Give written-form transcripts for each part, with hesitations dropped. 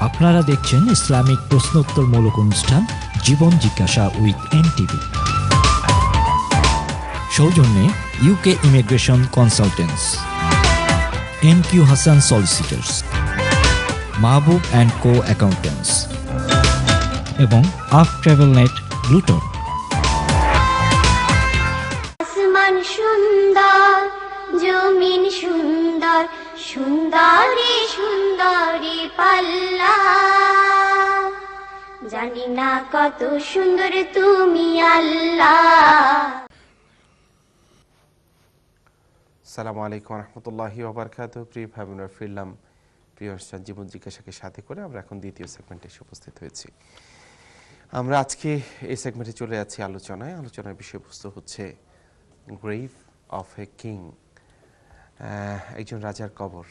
আপনারা দেখছেন ইসলামিক প্রশ্নোত্তরমূলক অনুষ্ঠান জীবন জিজ্ঞাসা উইথ এনটিভি। সৌজন্যে UK immigration consultants, MQ Hasan solicitors, Mahbub and co accountants এবং আফ ট্রাভেল নেট ব্লুটন। আসমান সুন্দর, জমিন সুন্দর, সুন্দরী সুন্দরী পাল্লা, জানি না কত সুন্দর তুমি আল্লাহ। আসসালামু আলাইকুম রহমতুল্লাহি ওয়া বারাকাতুহু। প্রিয় ভাই বোনেরা, ফিরলাম প্রিয় অনুষ্ঠান জীবন জিজ্ঞাসাকে সাথে করে। আমরা এখন দ্বিতীয় সেগমেন্টে এসে উপস্থিত হয়েছি। আমরা আজকে এই সেগমেন্টে চলে যাচ্ছি আলোচনার বিষয়বস্তু হচ্ছে গ্রেভ অফ এ কিং, একজন রাজার কবর।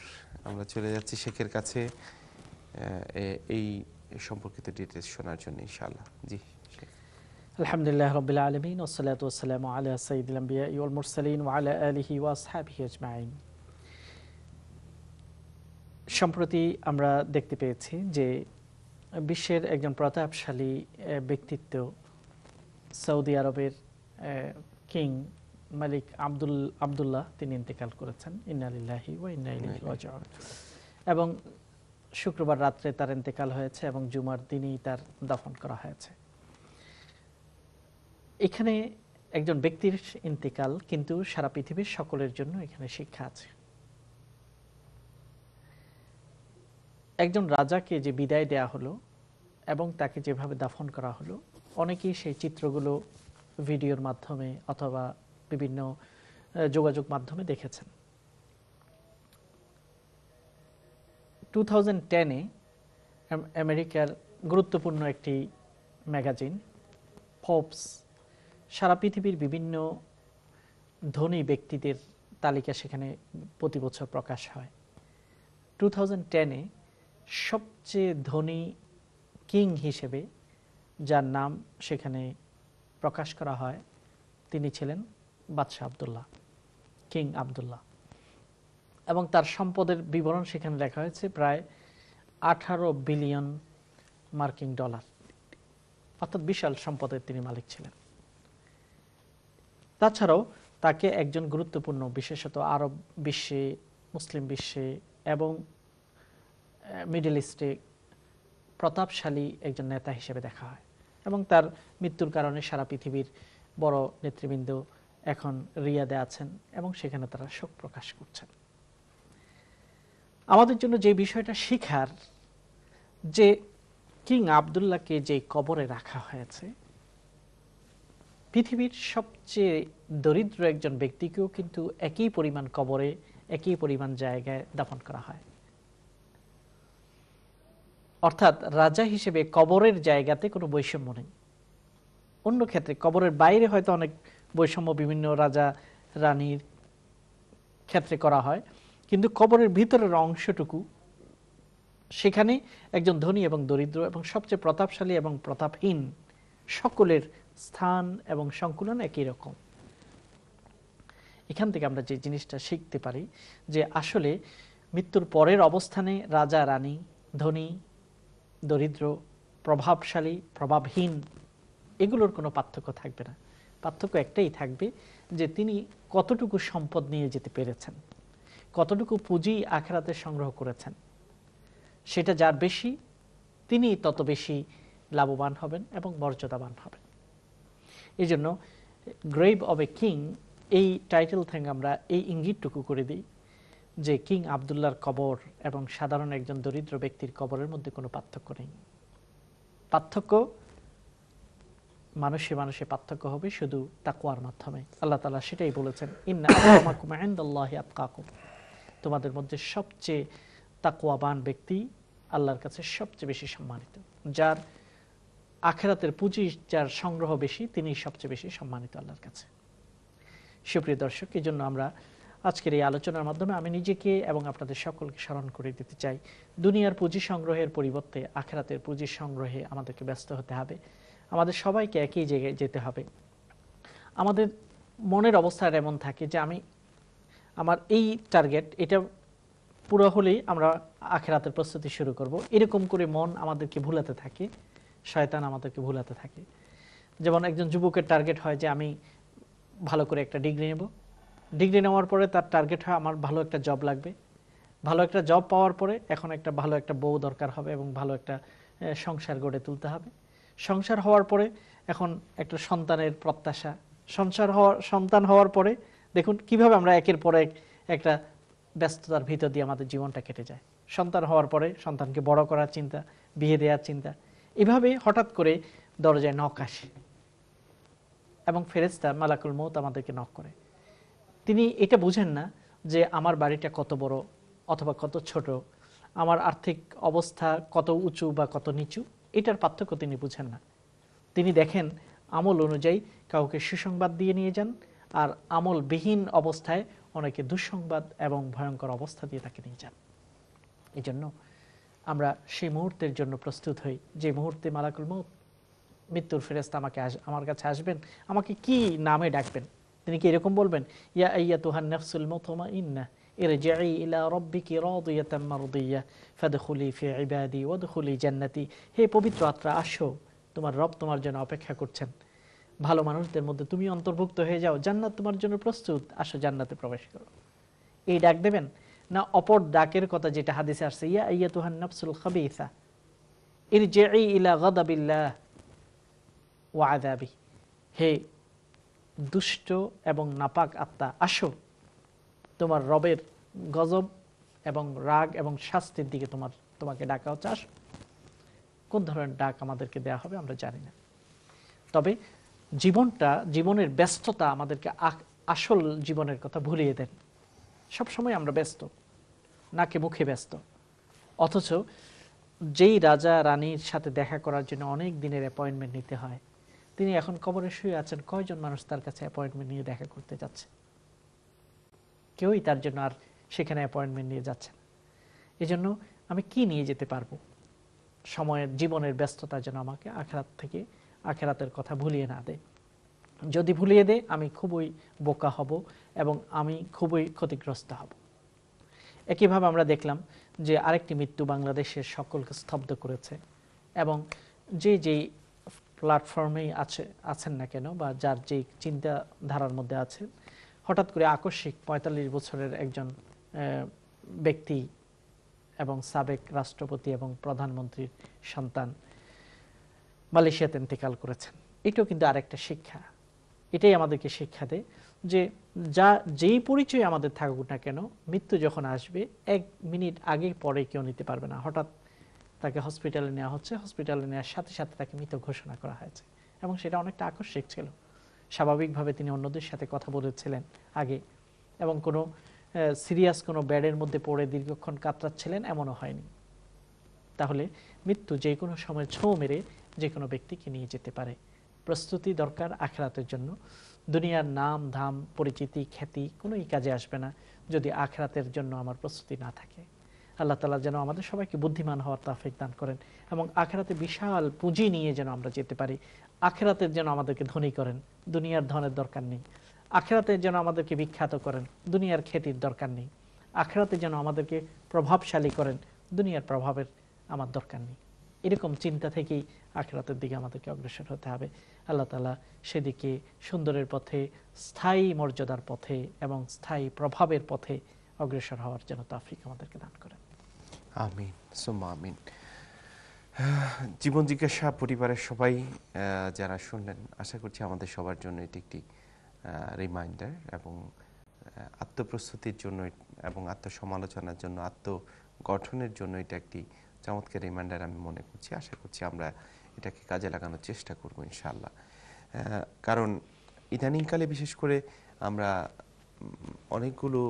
আমরা চলে যাচ্ছি শেখের কাছে এই সম্পর্কিত ডিটেলস শোনার জন্য ইনশাআল্লাহ। জি শেখ। আলহামদুলিল্লাহ রাব্বিল আলামিন ওয়াসসালাতু ওয়াসসালামু আলা সাইয়্যিদিল আমবিয়া ওয়াল মুরসালিন ওয়া আলা আলিহি ওয়া আসহাবিহি আজমাইন। সম্প্রতি আমরা দেখতে পেয়েছি যে বিশ্বের একজন প্রতাপশালী ব্যক্তিত্ব, সৌদি আরবের কিং মালিক আব্দুল্লাহ, তিনি ইন্তেকাল করেছেন। ইন্না লিল্লাহি ওয়া ইন্না ইলাইহি রাজিউন। এবং শুক্রবার রাত্রে তার ইন্তেকাল হয়েছে এবং জুমার দিনই তার দাফন করা হয়েছে। এখানে একজন ব্যক্তির ইন্তেকাল, কিন্তু সারা পৃথিবীর সকলের জন্য এখানে শিক্ষা আছে। একজন রাজাকে যে বিদায় দেয়া হলো এবং তাকে যেভাবে দাফন করা হলো, অনেকেই সেই চিত্রগুলো ভিডিওর মাধ্যমে অথবা বিভিন্ন যোগাযোগ মাধ্যমে দেখেছেন। 2010-এ আমেরিকার গুরুত্বপূর্ণ একটি ম্যাগাজিন ফোর্বস সারা পৃথিবীর বিভিন্ন ধনী ব্যক্তিদের তালিকা সেখানে প্রতি বছর প্রকাশ হয়। 2010-এ সবচেয়ে ধনী কিং হিসেবে যার নাম সেখানে প্রকাশ করা হয়, তিনি ছিলেন বাদশাহ আব্দুল্লাহ, কিং আব্দুল্লাহ। এবং তার সম্পদের বিবরণ সেখানে লেখা হয়েছে প্রায় 18 বিলিয়ন মার্কিন ডলার, অর্থাৎ বিশাল সম্পদের তিনি মালিক ছিলেন। তাছাড়াও তাকে একজন গুরুত্বপূর্ণ, বিশেষত আরব বিশ্বে, মুসলিম বিশ্বে এবং মিডল ইস্টে প্রতাপশালী একজন নেতা হিসেবে দেখা হয়। এবং তার মৃত্যুর কারণে সারা পৃথিবীর বড় নেতৃবৃন্দ এখন রিয়াদে আছেন এবং সেখানে তারা শোক প্রকাশ করছেন। আমাদের জন্য যে বিষয়টা শিখার, যে কিং আব্দুল্লাহকে যে কবরে রাখা হয়েছে, পৃথিবীর সবচেয়ে দরিদ্র একজন ব্যক্তিকেও কিন্তু একই পরিমাণ কবরে, একই পরিমাণ জায়গায় দাফন করা হয়। অর্থাৎ রাজা হিসেবে কবরের জায়গাতে কোনো বৈষম্য নেই। অন্য ক্ষেত্রে কবরের বাইরে হয়তো অনেক বৈষম্য বিভিন্ন রাজা রানীর ক্ষেত্রে করা হয়, কিন্তু কবরের ভিতরের অংশটুকু, সেখানে একজন ধনী এবং দরিদ্র এবং সবচেয়ে প্রতাপশালী এবং প্রতাপহীন সকলের স্থান এবং সংকুলন একই রকম। এখান থেকে আমরা যে জিনিসটা শিখতে পারি যে আসলে মৃত্যুর পরের অবস্থানে রাজা রানী, ধনী দরিদ্র, প্রভাবশালী প্রভাবহীন, এগুলোর কোনো পার্থক্য থাকবে না। পার্থক্য একটাই থাকবে যে তিনি কতটুকু সম্পদ নিয়ে যেতে পেরেছেন, কতটুকু পুঁজি আখিরাতে সংগ্রহ করেছেন। সেটা যার বেশি, তিনি তত বেশি লাভবান হবেন এবং মর্যাদাবান হবেন। এই জন্য গ্রেভ অব এ কিং, এই টাইটেল থেকে আমরা এই ইঙ্গিতটুকু করে দিই যে কিং আব্দুল্লাহর কবর এবং সাধারণ একজন দরিদ্র ব্যক্তির কবরের মধ্যে কোনো পার্থক্য নেই। পার্থক্য মানুষে মানুষে পার্থক্য হবে শুধু তাকওয়ার মাধ্যমে। আল্লাহ তাআলা সেটাই বলেছেন, ইন্না আক্রামাকুম ইনদাল্লাহি আতকাকুম, তোমাদের মধ্যে সবচেয়ে তাকওয়াবান ব্যক্তি আল্লাহর কাছে সবচেয়ে বেশি সম্মানিত। যার আখিরাতের পুঁজি, যার সংগ্রহ বেশি, তিনি সবচেয়ে বেশি সম্মানিত আল্লাহর কাছে। সুপ্রিয় দর্শক, এই জন্য আমরা আজকের এই আলোচনার মাধ্যমে আমি নিজেকে এবং আপনাদের সকলকে স্মরণ করে দিতে চাই, দুনিয়ার পুঁজি সংগ্রহের পরিবর্তে আখিরাতের পুঁজি সংগ্রহে আমাদেরকে ব্যস্ত হতে হবে। আমাদের সবাইকে একই জায়গায় যেতে হবে। আমাদের মনের অবস্থা এমন থাকে যে আমি আমার এই টার্গেট, এটা পুরো হলেই আমরা আখিরাতের প্রস্তুতি শুরু করব। এরকম করে মন আমাদেরকে ভুলাতে থাকে, শয়তান আমাদেরকে ভুলাতে থাকে। যেমন একজন যুবকের টার্গেট হয় যে আমি ভালো করে একটা ডিগ্রি নেব, ডিগ্রি নেওয়ার পরে তার টার্গেট হয় আমার ভালো একটা জব লাগবে, ভালো একটা জব পাওয়ার পরে এখন একটা ভালো একটা বউ দরকার হবে এবং ভালো একটা সংসার গড়ে তুলতে হবে। সংসার হওয়ার পরে এখন একটা সন্তানের প্রত্যাশা, সন্তান হওয়ার পরে দেখুন কিভাবে আমরা একের পর এক একটা ব্যস্ততার ভিতর দিয়ে আমাদের জীবনটা কেটে যায়। সন্তান হওয়ার পরে সন্তানকে বড় করার চিন্তা, বিয়ে দেওয়ার চিন্তা, এভাবে হঠাৎ করে দরজায় নক আসে এবং ফেরেশতা মালাকুল মউত আমাদেরকে নক করে। তিনি এটা বুঝেন না যে আমার বাড়িটা কত বড় অথবা কত ছোট, আমার আর্থিক অবস্থা কত উঁচু বা কত নিচু, এটার পার্থক্য তিনি বুঝেন না। তিনি দেখেন আমল অনুযায়ী কাউকে সুসংবাদ দিয়ে নিয়ে যান, আর আমলবিহীন অবস্থায় অনেকে দুঃসংবাদ এবং ভয়ঙ্কর অবস্থা দিয়ে তাকে নিয়ে যান। এই জন্য আমরা সেই মুহূর্তের জন্য প্রস্তুত হই যে মুহূর্তে মালাকুল মউত, মৃত্যুর ফেরেশতা আমার কাছে আসবেন, আমাকে কি নামে ডাকবেন? তিনি কি এরকম বলবেন, ইয়া আইয়াতুহান নাফসুল মুতমাইন্নাহ ইরজিই ইলা রাব্বিকি রাদিয়াতাম মারদিয়াহ ফাদখুলি ফি ইবাদি ওয়াদখুলি জান্নাতি। হে পবিত্র আত্মা, আসো, তোমার রব তোমার জন্য অপেক্ষা করছেন, ভালো মানুষদের মধ্যে তুমি অন্তর্ভুক্ত হয়ে যাও, জান্নাত তোমার জন্য প্রস্তুত, আসো জান্নাতে প্রবেশ করো। এই ডাক দেবেন না অপর ডাকের কথা যেটা হাদিসে আসছে, ইয়া আইয়াতুহান নাফসুল খাবিসা ইরজিই ইলা গাদাবিল্লাহ ওয়া আযাবি। হে দুষ্ট এবং নাপাক আত্মা, আসো, তোমার রবের গজব এবং রাগ এবং শাস্তির দিকে তোমাকে ডাকা হচ্ছে, আসো। কোন ধরনের ডাক আমাদেরকে দেয়া হবে আমরা জানি না, তবে জীবনের ব্যস্ততা আমাদেরকে আসল জীবনের কথা ভুলিয়ে দেন। সবসময় আমরা ব্যস্ত, নাকে মুখে ব্যস্ত, অথচ যেই রাজা রানীর সাথে দেখা করার জন্য অনেক দিনের অ্যাপয়েন্টমেন্ট নিতে হয়, তিনি এখন কবরে শুয়ে আছেন, কয়জন মানুষ তার কাছে অ্যাপয়েন্টমেন্ট নিয়ে দেখা করতে যাচ্ছে? কেউই তার জন্য আর সেখানে অ্যাপয়েন্টমেন্ট নিয়ে যাচ্ছে না। এই জন্য আমি কি নিয়ে যেতে পারবো? সময়ের জীবনের ব্যস্ততা যেন আমাকে আখিরাতের কথা ভুলিয়ে না দেয়। যদি ভুলিয়ে দেয় আমি খুবই বোকা হব এবং আমি খুবই ক্ষতিগ্রস্ত হব। একইভাবে আমরা দেখলাম যে আরেকটি মৃত্যু বাংলাদেশের সকলকে স্তব্ধ করেছে, এবং যেই প্ল্যাটফর্মেই আছেন না কেন বা যার যেই চিন্তাধারার মধ্যে আছেন, হঠাৎ করে আকস্মিক ৪৫ বছরের একজন ব্যক্তি এবং সাবেক রাষ্ট্রপতি এবং প্রধানমন্ত্রীর সন্তান মালয়েশিয়াতে ইন্তেকাল করেছেন। এটাও কিন্তু আরেকটা শিক্ষা। এটাই আমাদেরকে শিক্ষা দেয় যে যেই পরিচয় আমাদের থাকুক না কেন, মৃত্যু যখন আসবে ১ মিনিট আগে পরে কেউ নিতে পারবে না। হঠাৎ তাকে হসপিটালে নেওয়া হচ্ছে, হসপিটালে নেওয়ার সাথে সাথে তাকে মৃত ঘোষণা করা হয়েছে, এবং সেটা অনেকটা আকস্মিক ছিল। স্বাভাবিকভাবে তিনি অন্যদের সাথে কথা বলেছিলেন আগে, এবং কোনো সিরিয়াস কোনো বেডের মধ্যে পড়ে দীর্ঘক্ষণ কাতরাচ্ছিলেন এমনও হয়নি। তাহলে মৃত্যু যে কোনো সময় ছোঁ মেরে যে কোনো ব্যক্তিকে নিয়ে যেতে পারে। প্রস্তুতি দরকার আখিরাতের জন্য। দুনিয়ার নাম ধাম পরিচিতি খ্যাতি কোনোই কাজে আসবে না যদি আখিরাতের জন্য আমার প্রস্তুতি না থাকে। আল্লাহ তাআলা যেন আমাদের সবাইকে বুদ্ধিমান হওয়ার তৌফিক দান করেন, এবং আখিরাতে বিশাল পুঁজি নিয়ে যেন আমরা যেতে পারি। আখিরাতের যেন আমাদেরকে ধনী করেন, দুনিয়ার ধনের দরকার নেই। আখিরাতে যেন আমাদেরকে বিখ্যাত করেন, দুনিয়ার খ্যাতির দরকার নেই। আখিরাতে যেন আমাদেরকে প্রভাবশালী করেন, দুনিয়ার প্রভাবের আমার দরকার নেই। এরকম চিন্তা থেকেই আখিরাতের দিকে আমাদেরকে অগ্রসর হতে হবে। আল্লাহ তাআলা সেদিকে সুন্দরের পথে, স্থায়ী মর্যাদার পথে এবং স্থায়ী প্রভাবের পথে অগ্রসর হওয়ার জন্য তৌফিক আমাদেরকে দান করেন। আমিন সুম্মা আমিন। জীবন জিজ্ঞাসা পরিবারের সবাই যারা শুনলেন, আশা করছি আমাদের সবার জন্য এটি একটি রিমাইন্ডার, এবং আত্মপ্রস্তুতির জন্য এবং আত্মসমালোচনার জন্য, আত্মগঠনের জন্য এটা একটি চমৎকার রিমাইন্ডার আমি মনে করছি। আশা করছি আমরা এটাকে কাজে লাগানোর চেষ্টা করব ইনশাআল্লাহ। কারণ ইদানিংকালে বিশেষ করে আমরা অনেকগুলো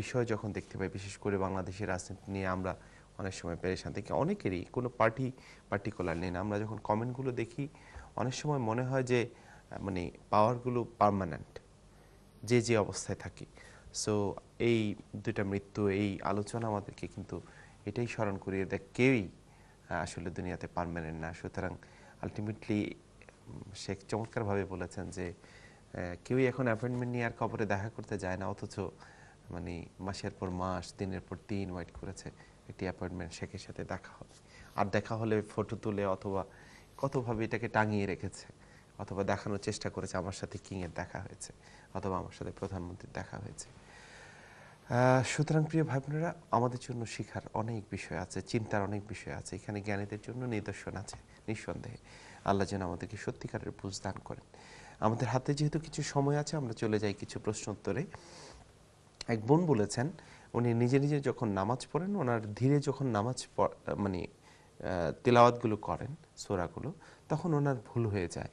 বিষয় যখন দেখতে পাই, বিশেষ করে বাংলাদেশের রাজনীতি নিয়ে আমরা অনেক সময় পেরেশান দেখি, অনেকেরই, কোনো পার্টি পার্টিকুলার নেই না। আমরা যখন কমেন্টগুলো দেখি অনেক সময় মনে হয় যে মানে পাওয়ারগুলো পার্মানেন্ট, যে অবস্থায় থাকি। সো এই দুটা মৃত্যু, এই আলোচনা আমাদেরকে কিন্তু এটাই স্মরণ করিয়ে দেয়, কেউই আসলে দুনিয়াতে পার্মানেন্ট না। সুতরাং আলটিমেটলি শেখ চমৎকারভাবে বলেছেন যে কেউই এখন অ্যাপয়েন্টমেন্ট নিয়ে আর কবরে দেখা করতে যায় না, অথচ মানে মাসের পর মাস, দিনের পর দিন ওয়েট করেছে একটি অ্যাপয়েন্টমেন্ট শেখের সাথে দেখা হবে। আর দেখা হলে ফটো তুলে অথবা কতভাবে এটাকে টাঙিয়ে রেখেছে, অথবা দেখানোর চেষ্টা করেছে আমার সাথে কিংয়ের দেখা হয়েছে, অথবা আমার সাথে প্রধানমন্ত্রীর দেখা হয়েছে। সুতরাং প্রিয় ভাই বোনেরা, আমাদের জন্য শিখার অনেক বিষয় আছে, চিন্তার অনেক বিষয় আছে, এখানে জ্ঞানীদের জন্য নিদর্শন আছে নিঃসন্দেহে। আল্লাহ যেন আমাদেরকে সত্যিকারের বুঝ দান করেন। আমাদের হাতে যেহেতু কিছু সময় আছে, আমরা চলে যাই কিছু প্রশ্ন উত্তরে। এক বোন বলেছেন, উনি নিজে নিজে যখন নামাজ পড়েন, ওনার ধীরে যখন নামাজ মানে তিলাওয়াতগুলো করেন সূরাগুলো, তখন ওনার ভুল হয়ে যায়।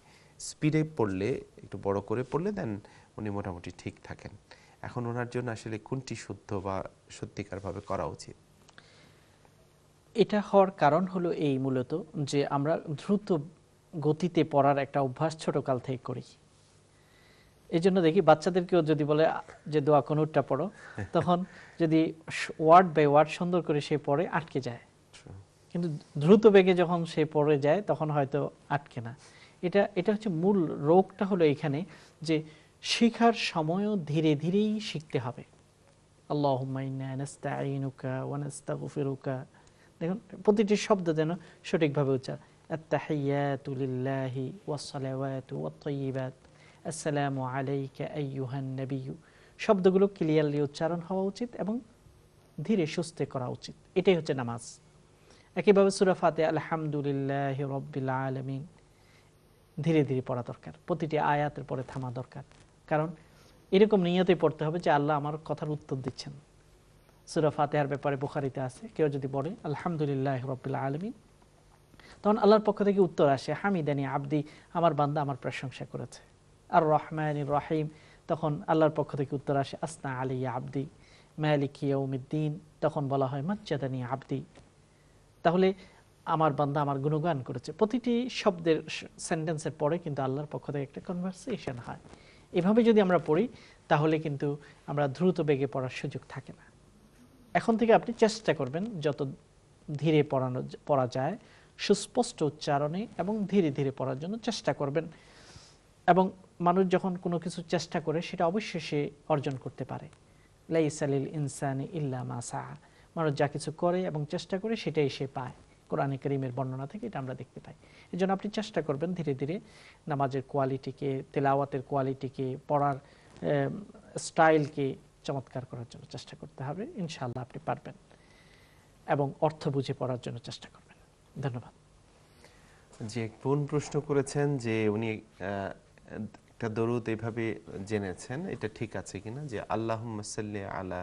স্পিডে পড়লে, একটু বড় করে পড়লে দেন উনি মোটামুটি ঠিক থাকেন। এখন ওনার জন্য আসলে কোনটি শুদ্ধ বা সত্যিকারভাবে করা উচিত? এটা হওয়ার কারণ হলো এই মূলত যে আমরা দ্রুত গতিতে পড়ার একটা অভ্যাস ছোটকাল থেকে করি। এই জন্য দেখি বাচ্চাদেরকেও যদি বলে যে দোয়া কুনুতটা পড়ো, তখন যদি ওয়ার্ড বাই ওয়ার্ড সুন্দর করে সে পড়ে আটকে যায়, কিন্তু দ্রুত বেগে যখন সে পড়ে যায় তখন হয়তো আটকে না। এটা হচ্ছে মূল রোগটা হলো এখানে, যে শিখার সময়ও ধীরে ধীরেই শিখতে হবে। আল্লাহুম্মা ইন্না নাস্তাঈনুকা ওয়া নাস্তাগফিরুকা, দেখুন প্রতিটি শব্দ যেন সঠিকভাবে উচ্চারণ। আত-তাহিয়াতু লিল্লাহি ওয়াস-সালাওয়াতু ওয়াত-তাইয়্যিবাত, আসসালামু আলাইকা আইয়ুহান নাবিয়্যু, শব্দগুলো ক্লিয়ারলি উচ্চারণ হওয়া উচিত এবং ধীরে সুস্থে করা উচিত। এটাই হচ্ছে নামাজ। একইভাবে সূরা ফাতিহা আলহামদুলিল্লাহি রাব্বিল আলামিন, ধীরে ধীরে পড়া দরকার, প্রতিটি আয়াতের পরে থামা দরকার। কারণ এরকম নিয়তে পড়তে হবে যে আল্লাহ আমার কথার উত্তর দিচ্ছেন। সূরা ফাতিহার ব্যাপারে বুখারীতে আছে, কেউ যদি পড়ে আলহামদুলিল্লাহি রাব্বিল আলামিন, তখন আল্লাহর পক্ষ থেকে উত্তর আসে, হামিদানি আবদি, আমার বান্দা আমার প্রশংসা করেছে। আর রহমানির রহিম, তখন আল্লাহর পক্ষ থেকে উত্তর আসে, আসনা আলাইয়া আবদি, মালিকি ইয়াউমিদ্দিন, তখন বলা হয় মাজ্জাদানি আবদি। তাহলে আমার বান্দা আমার গুণগান করেছে। প্রতিটি শব্দের সেন্টেন্সের পরে কিন্তু আল্লাহর পক্ষ থেকে একটা কনভারসেশন হয়। এভাবে যদি আমরা পড়ি তাহলে কিন্তু আমরা দ্রুত বেগে পড়ার সুযোগ থাকে না। এখন থেকে আপনি চেষ্টা করবেন যত ধীরে পড়া যায়, সুস্পষ্ট উচ্চারণে এবং ধীরে ধীরে পড়ার জন্য চেষ্টা করবেন। এবং মানুষ যখন কোনো কিছু চেষ্টা করে সেটা অবশ্যই সে অর্জন করতে পারে। লাইসা লিল ইনসানি ইল্লা মা সাআ, মানুষ যা কিছু করে এবং চেষ্টা করে সেটাই সে পায়। কোরআনে কারীমের বর্ণনা থেকে এটা আমরা দেখতে পাই। এই জন্য আপনি চেষ্টা করবেন ধীরে ধীরে নামাজের কোয়ালিটিকে, তেলাওয়াতের কোয়ালিটিকে, পড়ার স্টাইলকে চমৎকার করার জন্য চেষ্টা করতে হবে। ইনশাআল্লাহ আপনি পারবেন, এবং অর্থ বুঝে পড়ার জন্য চেষ্টা করবেন। ধন্যবাদ। যে এক বোন প্রশ্ন করেছেন যে উনি একটা দরুদ এভাবে জেনেছেন, এটা ঠিক আছে কিনা, যে আল্লাহুম্মা সাল্লি আলা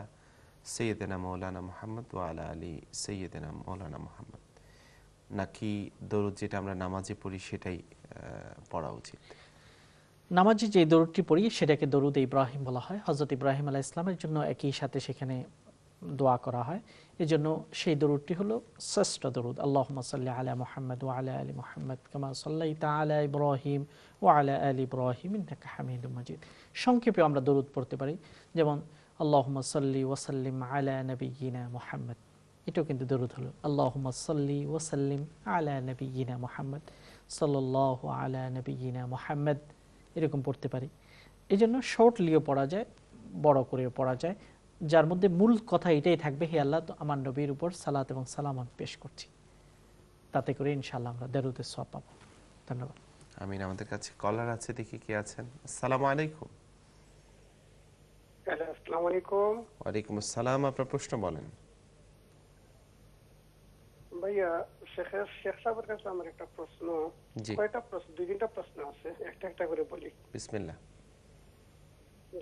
সাইয়্যিদিনা মাওলানা মুহাম্মদ ওয়া আলা আলি সাইয়্যিদিনা মাওলানা মুহাম্মদ, নাকি দরুদ যেটা আমরা নামাজে পড়ি সেটাই পড়া উচিত? নামাজে যে দরুদটি পড়ি সেটাকে দরুদ ইব্রাহিম বলা হয়। হযরত ইব্রাহিম আলাইহিস সালামের জন্য একই সাথে সেখানে দোয়া করা হয়। এজন্য সেই দরুদটি হলো শ্রেষ্ঠ দরুদ। আল্লাহুম্মা সাল্লি আলা মুহাম্মদ ওয়া আলা আলি মুহাম্মদ কামা সাল্লাইতা আলা ইব্রাহিম ওয়া আলা আলি ইব্রাহিম ইন্নাকা হামিদুম মাজিদ। সংক্ষেপে আমরা দরুদ পড়তে পারি, যেমন আল্লাহুম্মা সাল্লি ওয়া সাল্লিম আলা নাবিয়্যিনা মুহাম্মদ, এটাও কিন্তু দরুদ হলো আল্লাহুম্মা সাল্লি ওয়া সাল্লিম আলা নাবিয়্যিনা মুহাম্মদ সাল্লাল্লাহু আলা নাবিয়্যিনা মুহাম্মদ, এরকম পড়তে পারি। এই জন্য শর্টলিও পড়া যায়, বড় করেও পড়া যায়, যার মধ্যে মূল কথা এটাই থাকবে, হে আল্লাহ আমার নবীর উপর সালাত এবং সালাম আমি পেশ করছি। তাতে করে ইনশাআল্লাহ আমরা দরুদের সওয়াব পাবো। ধন্যবাদ। আমিন। আমাদের কাছে কলার আছে, দেখি কে আছেন। আসসালামু আলাইকুম। আসসালামু আলাইকুম। ওয়ালাইকুম আসসালাম, আপনার প্রশ্ন বলেন। ভাইয়া, শেখ সাহেবের কাছে আমার একটা প্রশ্ন, কয়টা প্রশ্ন, দুই তিনটা প্রশ্ন আছে, একটা একটা করে বলি। বিসমিল্লাহ।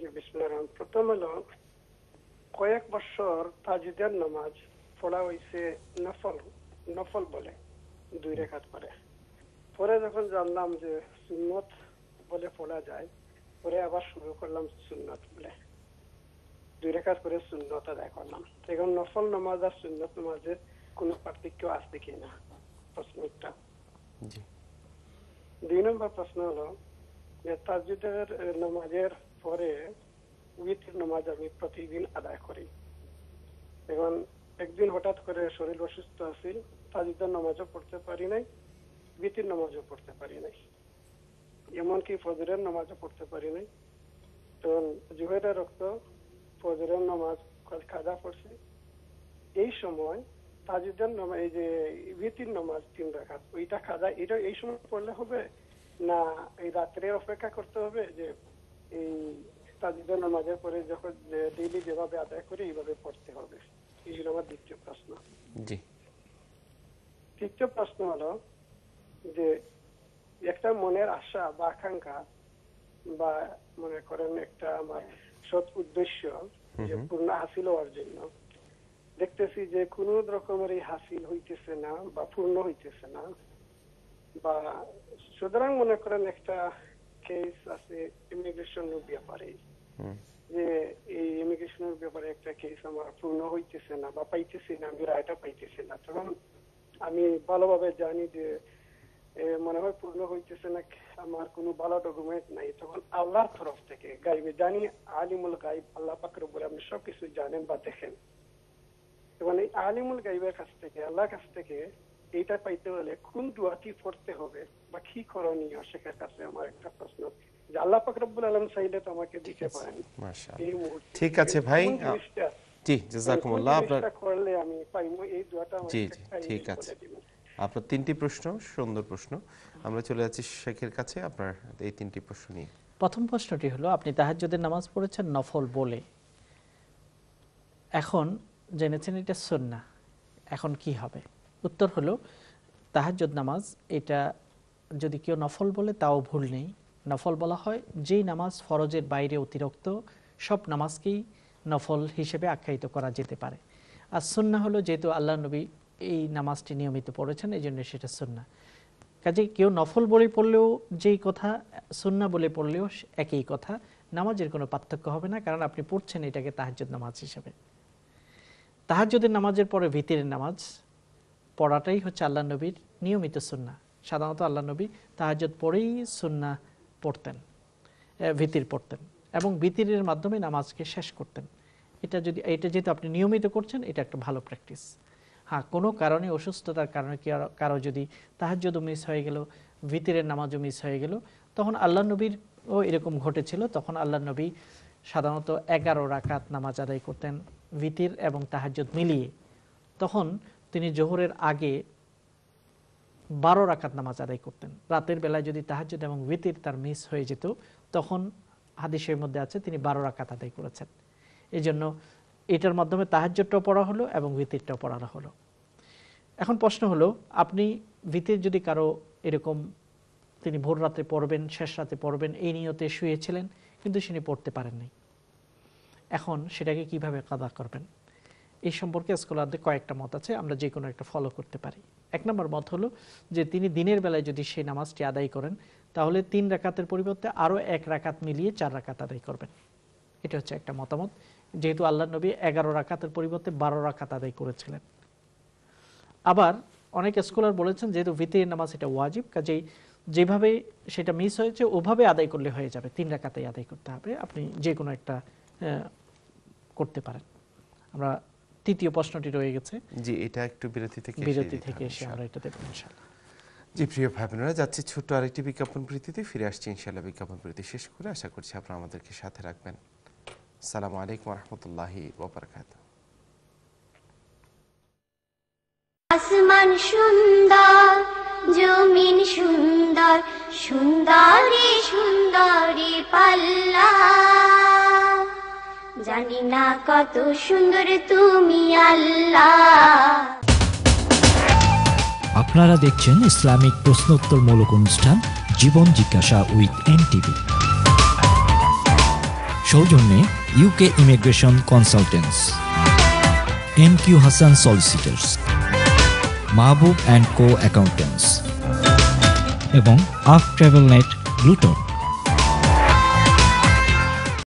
জি বিসমিল্লাহ। প্রথম হলো, কয়েক বছর তাহাজ্জুদের নামাজ পড়া হয়েছে নফল বলে 2 রাকাত করে, পরে যখন জানলাম যে সুন্নত বলে পড়া যায়, পরে আবার শুরু করলাম সুন্নত বলে 2 রাকাত করে সুন্নত আদায় করলাম। এখন নফল নামাজ আর সুন্নত নামাজের কোনো পার্থক্য আছে কিনা, প্রশ্নটা। জি। 2 নম্বর প্রশ্ন হলো যে তাহাজ্জুদের নামাজের পরে উইতর নামাজ আমি প্রতিদিন আদায় করি। এখন একদিন হঠাৎ করে শরীর অসুস্থ আছে, তাহাজ্জুদের নামাজও পড়তে পারি নাই, উইতর নামাজও পড়তে পারি নাই, এমনকি ফজরের নামাজও পড়তে পারি নাই। তখন জোহরের রক্ত ফজরের নামাজ কাজা পড়ছি, এই সময় তাজুদের নামাজ, এই যে বিতির নামাজ 3 রাকাত, ওইটা কাজা, এটা এই সময় পড়লে হবে না এই রাত্রে অপেক্ষা করতে হবে যে এই তাজুদের নামাজের পরে যখন ডেইলি যেভাবে আদায় করে এইভাবে পড়তে হবে? এই হলো আমার দ্বিতীয় প্রশ্ন। জি। তৃতীয় প্রশ্ন হলো যে একটা মনের আশা বা আকাঙ্ক্ষা বা মনে করেন একটা আমার সৎ উদ্দেশ্য যে পূর্ণ হাসিল হওয়ার জন্য, দেখতেছি যে কোন রকমের এই হাসিল হইতেছে না বা পূর্ণ হইতেছে না, বা সুতরাং মনে করেন একটা কেস আছে ইমিগ্রেশনের ব্যাপারে, যে এই ইমিগ্রেশনের ব্যাপারে একটা কেস আমার পূর্ণ হইতেছে না বা পাইতেছি না, আমি রায়টা পাইতেছি না। তখন আমি ভালোভাবে জানি যে মনে হয় পূর্ণ হইতেছে না, আমার কোনো ভালো ডকুমেন্ট নাই। তখন আল্লাহর তরফ থেকে গাইবে, জানি আলিমুল গাইব, আল্লাহ পাক রব্বুল আলামিন সবকিছু জানেন বা দেখেন। এবং এই আলিমুল গাইবের কাছ থেকে, আল্লাহর কাছ থেকে এইটা পাইতে হলে কোন দোয়াটি পড়তে হবে বা কি করণীয়, সেটার কাছে আমার একটা প্রশ্ন, যে আল্লাহ পাক রব্বুল আলামিন চাইলে তো আমাকে দিতে পারেন এই মুহূর্তে। ঠিক আছে ভাই, জি জাযাকুমুল্লাহ। আপনার করলে আমি পাইমু এই দোয়াটা। জি জি ঠিক আছে। আপনার 3টি প্রশ্ন, সুন্দর প্রশ্ন। আমরা চলে যাচ্ছি শেখের কাছে আপনার এই 3টি প্রশ্ন নিয়ে। প্রথম প্রশ্নটি হলো, আপনি তাহাজ্জুদের নামাজ পড়েছেন নফল বলে, এখন জেনেছেন এটা সুন্নাহ, এখন কি হবে? উত্তর হলো, তাহাজ্জুদ নামাজ এটা যদি কেউ নফল বলে তাও ভুল নেই। নফল বলা হয় যেই নামাজ ফরজের বাইরে অতিরিক্ত সব নামাজকেই নফল হিসেবে আখ্যায়িত করা যেতে পারে। আর সুন্নাহ হলো যেহেতু আল্লাহ নবী এই নামাজটি নিয়মিত পড়েছেন, এই জন্য সেটা সুন্নাহ। কাজে কেউ নফল বলে পড়লেও যেই কথা, সুন্নাহ বলে পড়লেও একই কথা, নামাজের কোনো পার্থক্য হবে না, কারণ আপনি পড়ছেন এটাকে তাহাজ্জুদ নামাজ হিসেবে। তাহাজ্জুদের নামাজের পরে ভিতরের নামাজ পড়াটাই হচ্ছে আল্লাহ নবীর নিয়মিত সুন্নাহ। সাধারণত আল্লাহ নবী তাহাজ্জুদ পড়েই সুন্নাহ পড়তেন, ভিতির পড়তেন এবং ভিতিরের মাধ্যমে নামাজকে শেষ করতেন। এটা যেহেতু আপনি নিয়মিত করছেন, এটা একটা ভালো প্র্যাকটিস। হ্যাঁ, কোনো কারণে, অসুস্থতার কারণে কারো যদি তাহাজ্জুদও মিস হয়ে গেল, ভিতরের নামাজও মিস হয়ে গেল, তখন আল্লাহ নবীরও এরকম ঘটেছিল। তখন আল্লাহ নবী সাধারণত 11 রাকাত নামাজ আদায় করতেন ভিতির এবং তাহাজ্জুদ মিলিয়ে। তখন তিনি জোহরের আগে 12 রাকাত নামাজ আদায় করতেন। রাতের বেলায় যদি তাহাজ্জুদ এবং ভিতির তার মিস হয়ে যেত, তখন হাদিসের মধ্যে আছে তিনি 12 রাকাত আদায় করেছেন। এই জন্য এটার মাধ্যমে তাহাজ্জুদটাও পড়া হলো এবং ভিতিরটাও পড়ানো হলো। এখন প্রশ্ন হলো, আপনি ভিতির যদি কারো এরকম তিনি ভোর রাতে পড়বেন, শেষ রাতে পড়বেন, এই নিয়তে শুয়েছিলেন, কিন্তু তিনি পড়তে পারেননি, এখন সেটাকে কিভাবে কাদা করবেন? এই সম্পর্কে স্কলারদের কয়েকটা মত আছে, আমরা যে কোনো একটা ফলো করতে পারি। 1 নম্বর মত হলো যে তিনি দিনের বেলায় যদি সেই নামাজটি আদায় করেন, তাহলে 3 রাকাতের পরিবর্তে আরও 1 রাকাত মিলিয়ে 4 রাকাত আদায় করবেন। এটা হচ্ছে একটা মতামত, যেহেতু আল্লাহ নবী 11 রাকাতের পরিবর্তে 12 রাকাত আদায় করেছিলেন। আবার অনেক স্কলার বলেছেন যেহেতু ভিতরের নামাজ এটা ওয়াজিব, কাজেই যেভাবে সেটা মিস হয়েছে ওভাবে আদায় করলে হয়ে যাবে, 3 রাকাতেই আদায় করতে হবে, আপনি যে কোনো একটা করতে পারেন। আমরা তৃতীয় প্রশ্নটি রয়ে গেছে, জি এটা একটু বিরতি থেকে এসে আমরা এটা দেখব ইনশাআল্লাহ। জি প্রিয় ভাই বোনেরা, যাচ্ছি ছোট্ট আরেকটি বিজ্ঞাপন বিরতিতে, ফিরে আসছি ইনশাআল্লাহ বিজ্ঞাপন বিরতি শেষ করে। আশা করছি আপনারা আমাদেরকে সাথে রাখবেন। আসসালামু আলাইকুম ওয়া রাহমাতুল্লাহি ওয়া বারাকাতুহু। আসমান সুন্দর, জমিন সুন্দর, সুন্দরী সুন্দরী পাল্লা, জানি না কত সুন্দর তুমি আল্লাহ। আপনারা দেখছেন ইসলামিক প্রশ্নোত্তরমূলক অনুষ্ঠান জীবন জিজ্ঞাসা উইথ এনটিভি। সৌজন্যে UK immigration consultants, MQ Hasan solicitors, Mahbub and co accountants এবং আফ ট্রাভেল নেট ব্লুটন।